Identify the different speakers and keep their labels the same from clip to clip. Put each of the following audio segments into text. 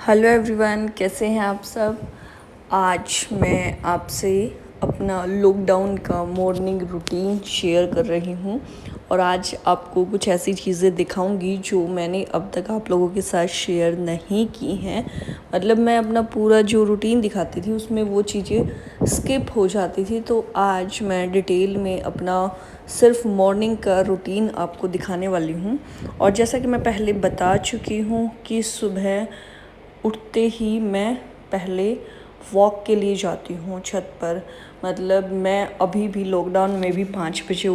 Speaker 1: Hello everyone, कैसे हैं आप सब। आज मैं आपसे अपना लॉकडाउन का मॉर्निंग रूटीन शेयर कर रही हूँ और आज आपको कुछ ऐसी चीज़ें दिखाऊंगी जो मैंने अब तक आप लोगों के साथ शेयर नहीं की हैं। मतलब मैं अपना पूरा जो रूटीन दिखाती थी उसमें वो चीज़ें स्किप हो जाती थी, तो आज मैं डिटेल में अपना सिर्फ मॉर्निंग का रूटीन आपको दिखाने वाली हूँ। और जैसा कि मैं पहले बता चुकी हूँ कि सुबह उठते ही मैं पहले वॉक के लिए जाती हूँ छत पर। मतलब मैं अभी भी लॉकडाउन में भी 5 बजे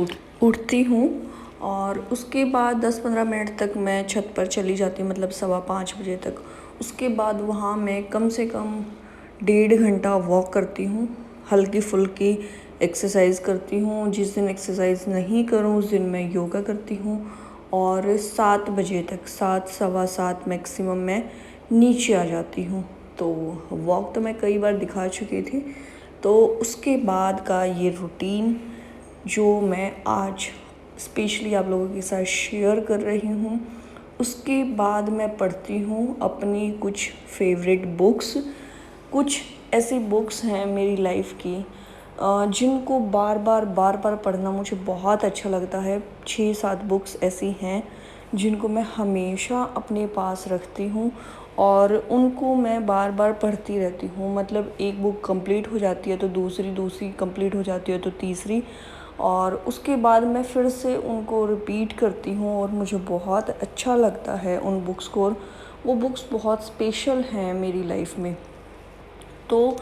Speaker 1: उठती हूँ और उसके बाद 10-15 मिनट तक मैं छत पर चली जाती हूँ, मतलब 4:15 बजे तक। उसके बाद वहाँ मैं कम से कम 1.5 घंटा वॉक करती हूँ, हल्की फुल्की एक्सरसाइज करती हूँ। जिस दिन एक्सरसाइज नहीं करूँ उस दिन मैं योगा करती हूँ। और 7 बजे तक, 7 सवा 7 मैक्सिमम मैं नीचे आ जाती हूँ। तो वॉक तो मैं कई बार दिखा चुकी थी। तो उसके बाद का ये रूटीन जो मैं आज स्पेशली आप लोगों के साथ शेयर कर रही हूँ। उसके बाद मैं पढ़ती हूँ अपनी कुछ फेवरेट बुक्स। कुछ ऐसी बुक्स हैं मेरी लाइफ की जिनको बार बार पढ़ना मुझे बहुत अच्छा लगता है। 6-7 बुक्स ऐसी हैं जिनको मैं हमेशा अपने पास रखती हूँ और उनको मैं बार बार पढ़ती रहती हूँ। मतलब एक बुक कंप्लीट हो जाती है तो दूसरी कंप्लीट हो जाती है तो तीसरी, और उसके बाद मैं फिर से उनको रिपीट करती हूँ और मुझे बहुत अच्छा लगता है उन बुक्स को। और वो बुक्स बहुत स्पेशल हैं मेरी लाइफ में। तो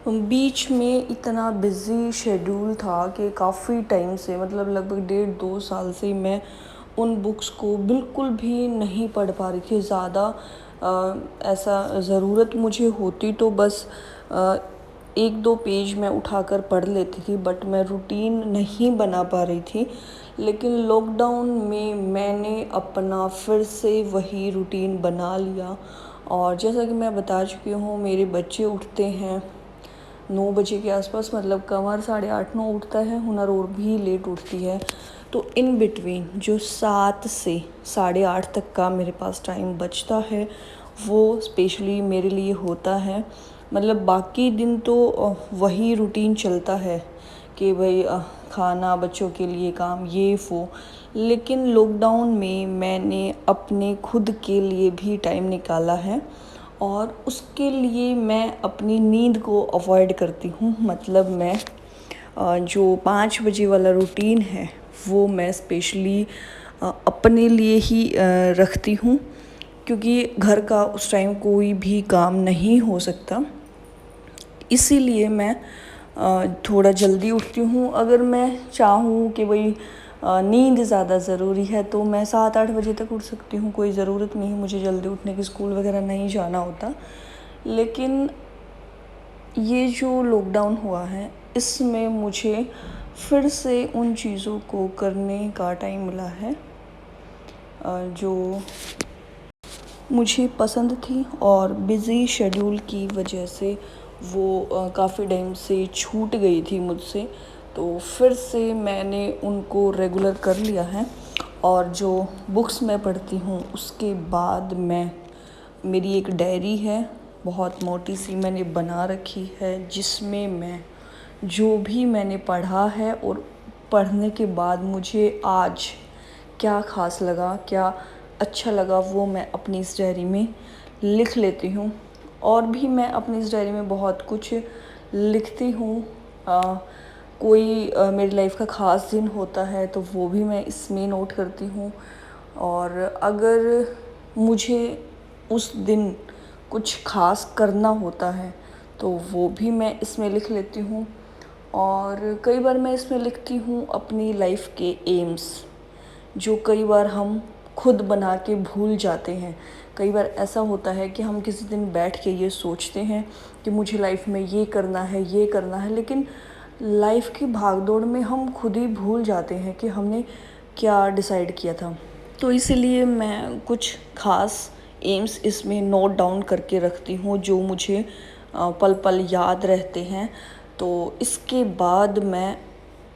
Speaker 1: बीच में इतना बिज़ी शेड्यूल था कि काफ़ी टाइम से, मतलब लगभग 1.5-2 साल से मैं उन बुक्स को बिल्कुल भी नहीं पढ़ पा रही थी ज़्यादा। ऐसा ज़रूरत मुझे होती तो बस 1-2 पेज मैं उठाकर पढ़ लेती थी, बट मैं रूटीन नहीं बना पा रही थी। लेकिन लॉकडाउन में मैंने अपना फिर से वही रूटीन बना लिया। और जैसा कि मैं बता चुकी हूँ, मेरे बच्चे उठते हैं 9 बजे के आसपास, मतलब कमर 8:30-9 उठता है, हुनर और भी लेट उठती है। तो इन बिटवीन जो 7 से 8:30 तक का मेरे पास टाइम बचता है वो स्पेशली मेरे लिए होता है। मतलब बाकी दिन तो वही रूटीन चलता है कि भाई खाना, बच्चों के लिए काम, ये वो। लेकिन लॉकडाउन में मैंने अपने खुद के लिए भी टाइम निकाला है और उसके लिए मैं अपनी नींद को अवॉइड करती हूँ। मतलब मैं जो 5 बजे वाला रूटीन है वो मैं स्पेशली अपने लिए ही रखती हूँ, क्योंकि घर का उस टाइम कोई भी काम नहीं हो सकता। इसीलिए मैं थोड़ा जल्दी उठती हूँ। अगर मैं चाहूँ कि भाई नींद ज़्यादा ज़रूरी है तो मैं 7-8 बजे तक उठ सकती हूँ, कोई ज़रूरत नहीं मुझे जल्दी उठने की, स्कूल वगैरह नहीं जाना होता। लेकिन ये जो लॉकडाउन हुआ है इसमें मुझे फिर से उन चीज़ों को करने का टाइम मिला है जो मुझे पसंद थी, और बिज़ी शेड्यूल की वजह से वो काफ़ी टाइम से छूट गई थी मुझसे। तो फिर से मैंने उनको रेगुलर कर लिया है। और जो बुक्स मैं पढ़ती हूँ उसके बाद मैं, मेरी एक डायरी है बहुत मोटी सी मैंने बना रखी है, जिसमें मैं जो भी मैंने पढ़ा है और पढ़ने के बाद मुझे आज क्या ख़ास लगा, क्या अच्छा लगा, वो मैं अपनी इस डायरी में लिख लेती हूँ। और भी मैं अपनी इस डायरी में बहुत कुछ लिखती हूँ। कोई मेरी लाइफ का ख़ास दिन होता है तो वो भी मैं इसमें नोट करती हूँ। और अगर मुझे उस दिन कुछ ख़ास करना होता है तो वो भी मैं इसमें लिख लेती हूँ। और कई बार मैं इसमें लिखती हूँ अपनी लाइफ के एम्स, जो कई बार हम खुद बना के भूल जाते हैं। कई बार ऐसा होता है कि हम किसी दिन बैठ के ये सोचते हैं कि मुझे लाइफ में ये करना है, ये करना है, लेकिन लाइफ की भागदौड़ में हम खुद ही भूल जाते हैं कि हमने क्या डिसाइड किया था। तो इसीलिए मैं कुछ ख़ास एम्स इसमें नोट डाउन करके रखती हूँ जो मुझे पल पल याद रहते हैं। तो इसके बाद मैं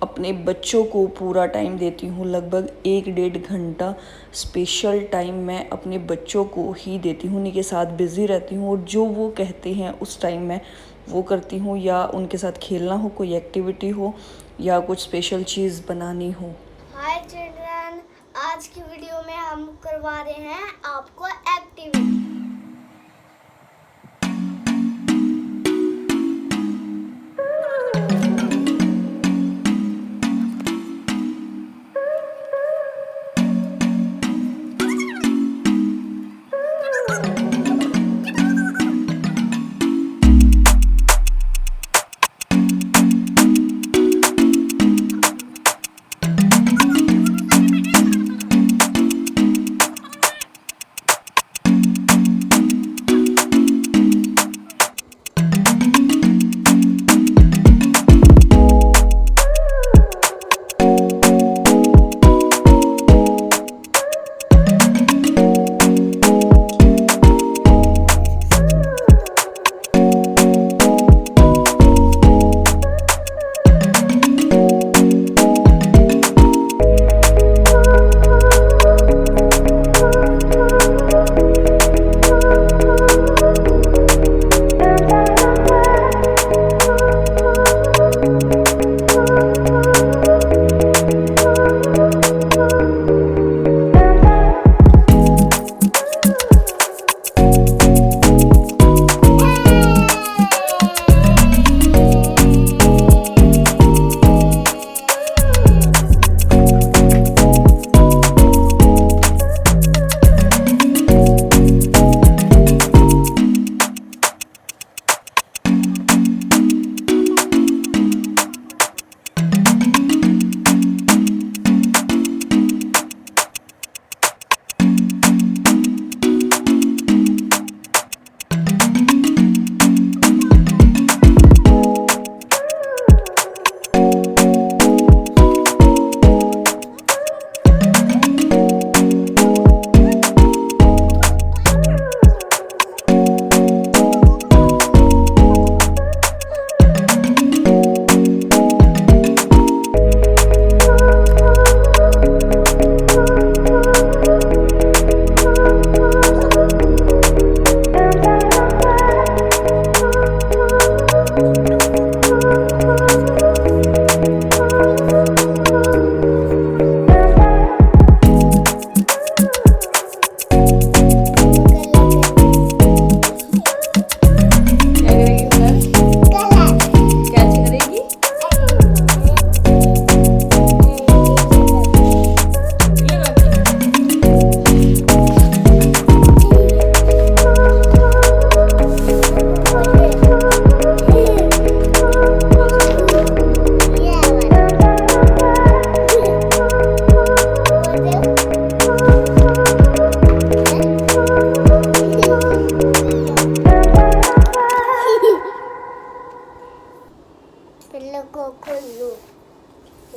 Speaker 1: अपने बच्चों को पूरा टाइम देती हूँ, लगभग 1-1.5 घंटा स्पेशल टाइम मैं अपने बच्चों को ही देती हूँ। उन्हीं के साथ बिज़ी रहती हूँ और जो वो कहते हैं उस टाइम मैं वो करती हूँ, या उनके साथ खेलना हो, कोई एक्टिविटी हो या कुछ स्पेशल चीज़ बनानी हो।
Speaker 2: हाय चिल्ड्रन, आज की वीडियो में हम करवा रहे हैं आपको activity.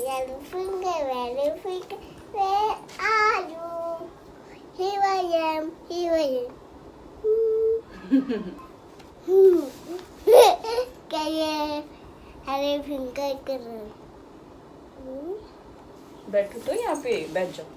Speaker 2: Yellow finger, where are you? Here I am, here I am. क्या ये हरे फिंगर कर रहे हैं?
Speaker 1: बैठो तो यहाँ पे बैठ जाओ।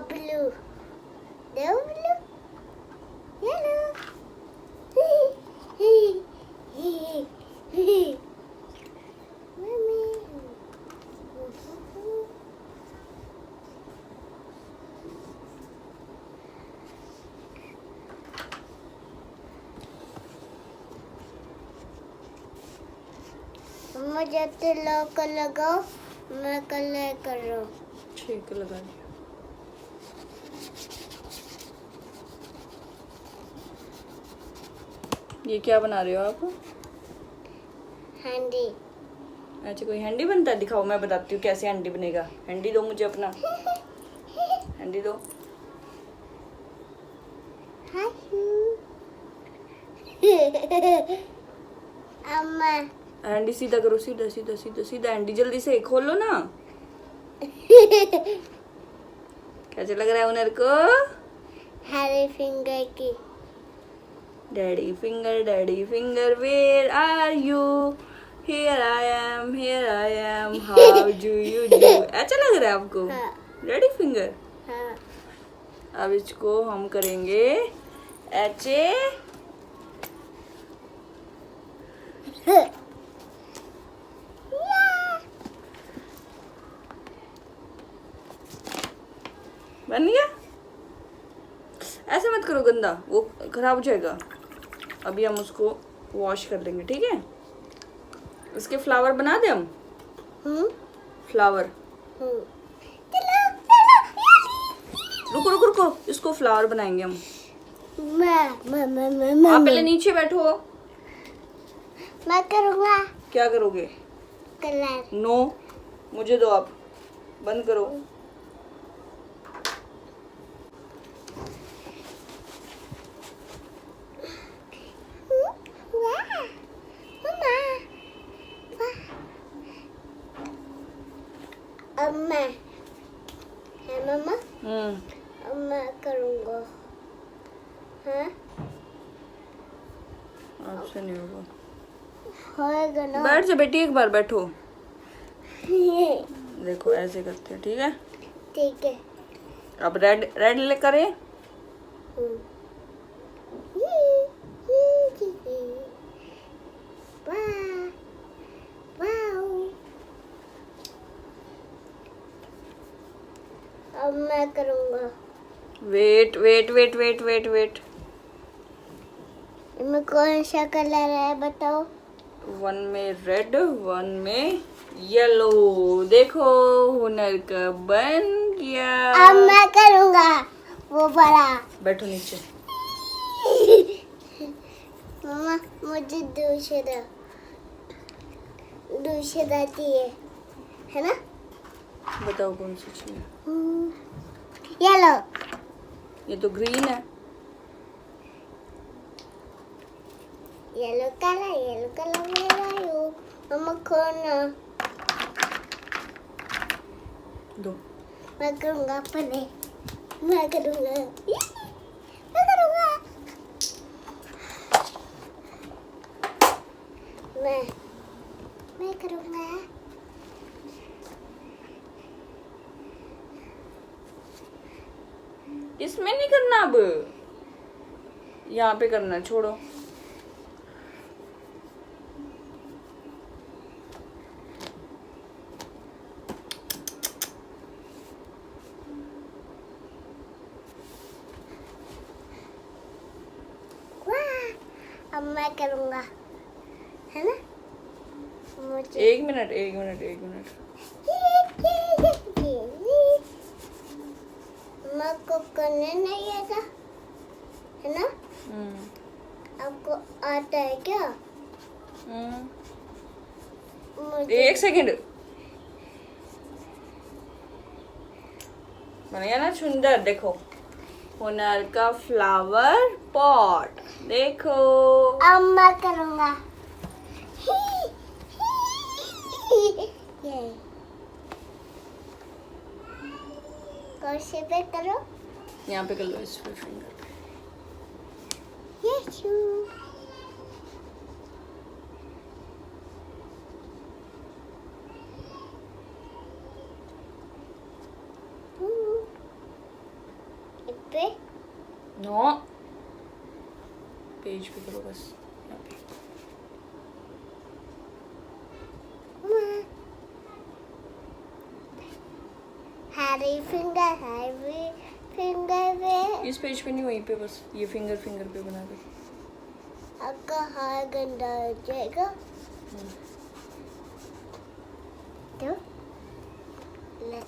Speaker 2: Blue, no blue, yellow. Mommy. मुझे तो लॉक लगाओ, मैं कलर कर रहा हूँ।
Speaker 1: ठीक है, लगा दिया। ये क्या बना रहे हो आप?
Speaker 2: हैंडी।
Speaker 1: अच्छा, कोई हैंडी बनता है? दिखाओ, मैं बताती हूँ कैसे हैंडी बनेगा। हैंडी दो मुझे अपना, हैंडी दो।
Speaker 2: अम्मा
Speaker 1: एंडी सीधा करो, सीधा सीधा सीधा सीधा। एंडी जल्दी से खोलो ना। कैसे लग रहा है उनर को?
Speaker 2: हैरी फिंगर की
Speaker 1: daddy finger where are you? Here I am how do you do. अच्छा लग रहा है आपको?
Speaker 2: हाँ।
Speaker 1: Daddy finger.
Speaker 2: हाँ
Speaker 1: अब इसको हम करेंगे ऐसे। बन गया। ऐसे मत करो गंदा, वो खराब हो जाएगा। अभी हम उसको वॉश कर लेंगे, ठीक है? इसके फ्लावर बना दे हम। फ्लावर रुको रुको रुको, इसको फ्लावर बनाएंगे हम। आप पहले नीचे बैठो।
Speaker 2: मैं करूँगा
Speaker 1: क्या करोगे?
Speaker 2: कलर।
Speaker 1: नो, मुझे दो। आप बंद करो।
Speaker 2: अब मैं है मम्मा, अब मैं करूँगा। हाँ
Speaker 1: आपसे नहीं होगा।
Speaker 2: होएगा ना।
Speaker 1: बैठ जा बेटी, एक बार बैठो। देखो ऐसे करते हैं, ठीक है?
Speaker 2: ठीक है।
Speaker 1: अब रेड रेड ले करें।
Speaker 2: अब मैं करूँगा।
Speaker 1: Wait wait wait wait wait wait.
Speaker 2: इनमें कौन सा कलर है बताओ?
Speaker 1: वन में रेड, वन में येलो। देखो हुनर का बन गया।
Speaker 2: अब मैं करूँगा वो बड़ा।
Speaker 1: बैठो नीचे।
Speaker 2: मम्मा मुझे दूसरा चाहिए, है ना?
Speaker 1: बताओ कौन सी चाहिए?
Speaker 2: येलो।
Speaker 1: ये तो ग्रीन है।
Speaker 2: येलो कलर ले लायो। मम्मा खोना।
Speaker 1: दो।
Speaker 2: मैं करूँगा पहले। मैं करूँगा। मैं करूँगा। मैं करूँगा।
Speaker 1: इसमें नहीं करना, अब यहाँ पे करना, छोड़ो।
Speaker 2: अब मैं करूँगा, है ना? मुझे
Speaker 1: एक मिनट एक मिनट एक मिनट।
Speaker 2: मैं को करने नहीं आता, है ना? आपको आता है क्या? मुझे
Speaker 1: एक सेकंड। बन गया ना सुंदर? देखो हुनर का फ्लावर पॉट। देखो
Speaker 2: अब मैं करूँगा। ये कैसे पे करो?
Speaker 1: यहाँ पे कर लो, इस पे फिंगर।
Speaker 2: यीशु। इस पे
Speaker 1: नो, पेज पे करो बस। यहाँ पे।
Speaker 2: हैरी फिंगर पे
Speaker 1: इस पेज पे नहीं, वहीं पे बस। ये फिंगर फिंगर पे बना दो।
Speaker 2: आपका हाथ गंदा हो जाएगा तो ले।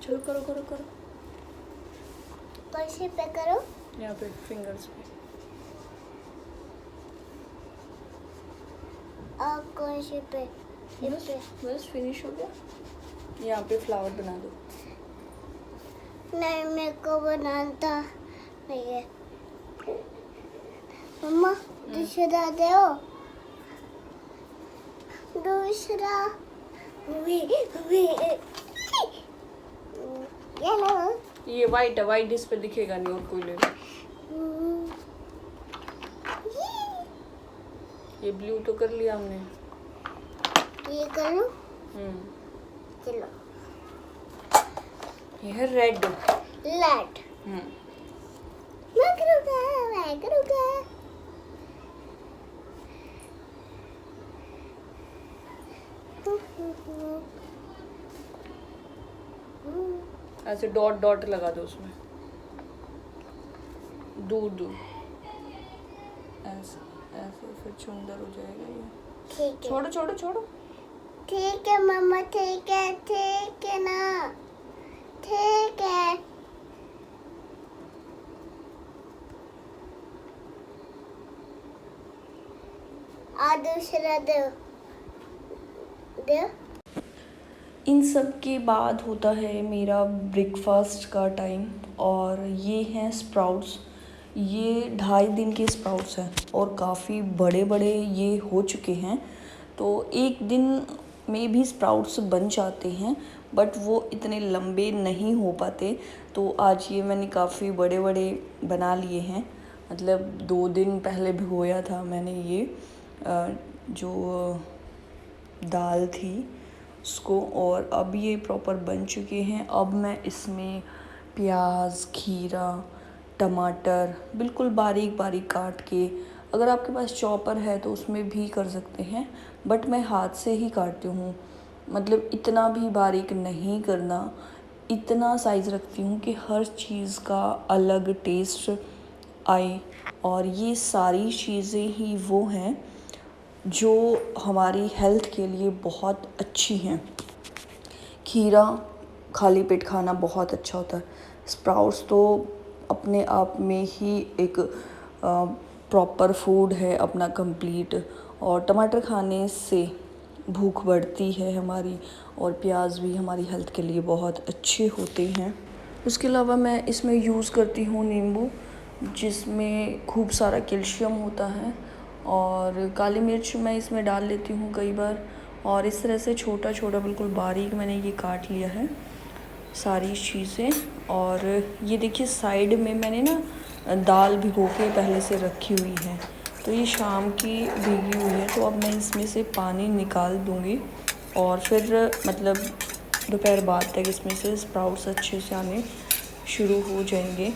Speaker 1: चलो करो करो करो।
Speaker 2: कैसे पे करो?
Speaker 1: यहाँ पे फिंगर्स पे।
Speaker 2: और कौन से पे?
Speaker 1: बस बस फिनिश हो गया। यहाँ पे फ्लावर बना दो।
Speaker 2: नहीं, मेरे को बनाता नहीं है। मम्मा दूसरा दो, दूसरा ये लो।
Speaker 1: ये वाइट है, वाइट इस पे दिखेगा नहीं, और कोई ले लो। ये ब्लू तो कर लिया हमने।
Speaker 2: ये करूँ? चलो।
Speaker 1: ये है रेड।
Speaker 2: लाइट। मैं करूँगा।
Speaker 1: ऐसे डॉट डॉट लगा दो उसमें, दूर दूर, ऐसे ऐसे, फिर सुंदर हो जाएगा ये।
Speaker 2: ठीक है।
Speaker 1: छोड़ो छोड़ो छोड़ो।
Speaker 2: ठीक है मम्मा, ठीक है ना, ठीक है। और दूसरा दो।
Speaker 1: इन सब के बाद होता है मेरा ब्रेकफास्ट का टाइम, और ये हैं स्प्राउट्स। ये 2.5 दिन के स्प्राउट्स हैं और काफ़ी बड़े बड़े ये हो चुके हैं। तो एक दिन में भी स्प्राउट्स बन जाते हैं, बट वो इतने लंबे नहीं हो पाते। तो आज ये मैंने काफ़ी बड़े बड़े बना लिए हैं। मतलब 2 दिन पहले भिगोया था मैंने ये जो दाल थी उसको, और अब ये प्रॉपर बन चुके हैं। अब मैं इसमें प्याज, खीरा, टमाटर बिल्कुल बारीक बारीक काट के, अगर आपके पास चॉपर है तो उसमें भी कर सकते हैं, बट मैं हाथ से ही काटती हूँ। मतलब इतना भी बारीक नहीं करना, इतना साइज़ रखती हूँ कि हर चीज़ का अलग टेस्ट आए। और ये सारी चीज़ें ही वो हैं जो हमारी हेल्थ के लिए बहुत अच्छी हैं। खीरा खाली पेट खाना बहुत अच्छा होता है। स्प्राउट्स तो अपने आप में ही एक प्रॉपर फूड है अपना कंप्लीट, और टमाटर खाने से भूख बढ़ती है हमारी, और प्याज भी हमारी हेल्थ के लिए बहुत अच्छे होते हैं। उसके अलावा मैं इसमें यूज़ करती हूँ नींबू, जिसमें खूब सारा कैल्शियम होता है, और काली मिर्च मैं इसमें डाल लेती हूँ कई बार। और इस तरह से छोटा छोटा बिल्कुल बारीक मैंने ये काट लिया है सारी चीज़ें। और ये देखिए साइड में मैंने ना दाल भिगो के पहले से रखी हुई है, तो ये शाम की भीगी हुई है। तो अब मैं इसमें से पानी निकाल दूँगी, और फिर मतलब दोपहर बाद तक इसमें से स्प्राउट्स अच्छे से आने शुरू हो जाएंगे।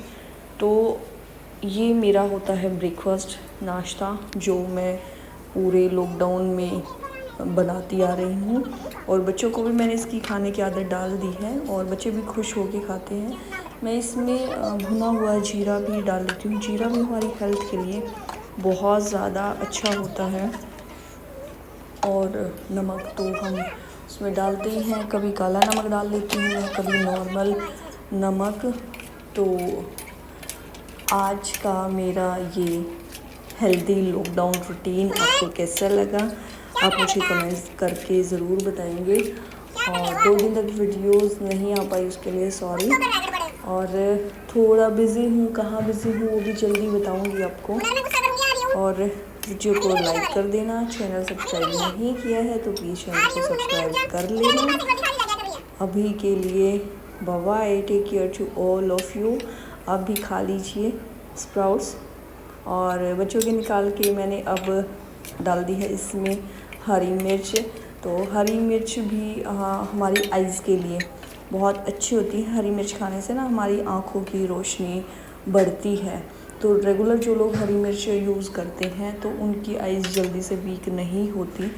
Speaker 1: तो ये मेरा होता है ब्रेकफास्ट, नाश्ता, जो मैं पूरे लॉकडाउन में बनाती आ रही हूँ। और बच्चों को भी मैंने इसकी खाने की आदत डाल दी है, और बच्चे भी खुश होकर खाते हैं। मैं इसमें भुना हुआ जीरा भी डाल लेती हूँ। जीरा भी हमारी हेल्थ के लिए बहुत ज़्यादा अच्छा होता है। और नमक तो हम उसमें डालते ही हैं, कभी काला नमक डाल देती हूँ, कभी नॉर्मल नमक। तो आज का मेरा ये हेल्दी लॉकडाउन रूटीन आपको कैसा लगा, आप मुझे कमेंट्स करके ज़रूर बताएंगे। और 2 दिन तक वीडियोस नहीं आ पाई उसके लिए सॉरी, और थोड़ा बिज़ी हूँ, कहाँ बिज़ी हूँ वो भी जल्दी बताऊँगी आपको। और वीडियो को लाइक कर देना, चैनल सब्सक्राइब नहीं किया है तो प्लीज़ चैनल को सब्सक्राइब कर लेना। अभी के लिए bye bye, take care to all of you. आप भी खा लीजिए स्प्राउट्स। और बच्चों के निकाल के मैंने अब डाल दी है इसमें हरी मिर्च। तो हरी मिर्च भी हमारी आइज़ के लिए बहुत अच्छी होती है। हरी मिर्च खाने से ना हमारी आँखों की रोशनी बढ़ती है। तो रेगुलर जो लोग हरी मिर्च यूज़ करते हैं तो उनकी आइज़ जल्दी से वीक नहीं होती,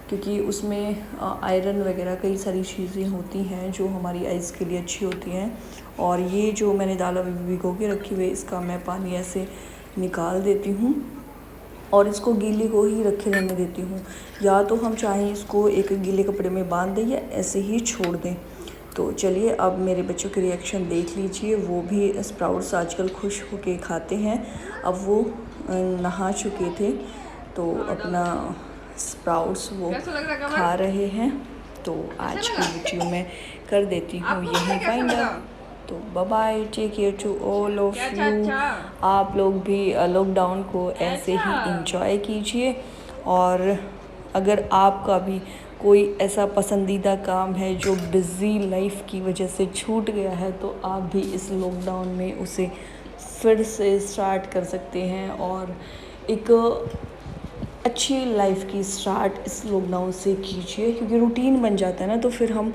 Speaker 1: क्योंकि उसमें आयरन वगैरह कई सारी चीज़ें होती हैं जो हमारी आइज़ के लिए अच्छी होती हैं। और ये जो मैंने दाल अभी भिगो के रखी हुई है, इसका मैं पानी ऐसे निकाल देती हूँ और इसको गीली को ही रखे रहने देती हूँ। या तो हम चाहें इसको एक गीले कपड़े में बांध दें या ऐसे ही छोड़ दें। तो चलिए अब मेरे बच्चों के रिएक्शन देख लीजिए। वो भी स्प्राउट्स आजकल खुश होके खाते हैं। अब वो नहा चुके थे तो अपना स्प्राउट्स वो खा रहे हैं। तो आज की वीडियो मैं कर देती हूँ यही फाइंड अप। तो bye bye, take care to all of you. आप लोग भी लॉकडाउन को ऐसे ही इंजॉय कीजिए। और अगर आपका भी कोई ऐसा पसंदीदा काम है जो बिज़ी लाइफ की वजह से छूट गया है, तो आप भी इस लॉकडाउन में उसे फिर से स्टार्ट कर सकते हैं और एक अच्छी लाइफ की स्टार्ट इस लॉकडाउन से कीजिए, क्योंकि रूटीन बन जाता है ना, तो फिर हम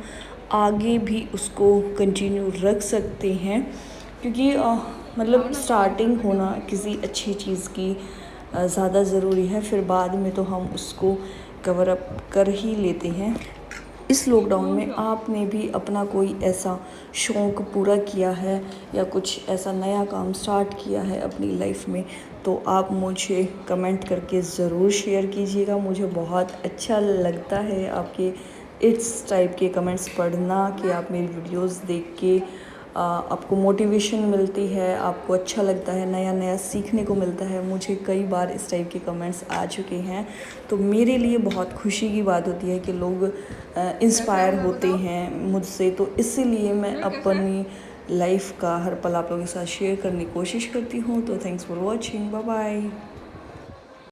Speaker 1: आगे भी उसको कंटिन्यू रख सकते हैं। क्योंकि मतलब स्टार्टिंग होना किसी अच्छी चीज़ की ज़्यादा ज़रूरी है, फिर बाद में तो हम उसको कवर अप कर ही लेते हैं। इस लॉकडाउन में आपने भी अपना कोई ऐसा शौक़ पूरा किया है या कुछ ऐसा नया काम स्टार्ट किया है अपनी लाइफ में, तो आप मुझे कमेंट करके ज़रूर शेयर कीजिएगा। मुझे बहुत अच्छा लगता है आपके इस टाइप के कमेंट्स पढ़ना, कि आप मेरी वीडियोस देख के आपको मोटिवेशन मिलती है, आपको अच्छा लगता है, नया नया सीखने को मिलता है। मुझे कई बार इस टाइप के कमेंट्स आ चुके हैं, तो मेरे लिए बहुत खुशी की बात होती है कि लोग इंस्पायर होते हैं मुझसे। तो इसीलिए मैं अपनी लाइफ का हर पल आप लोगों के साथ शेयर करने की कोशिश करती हूँ। तो thanks for watching, bye bye.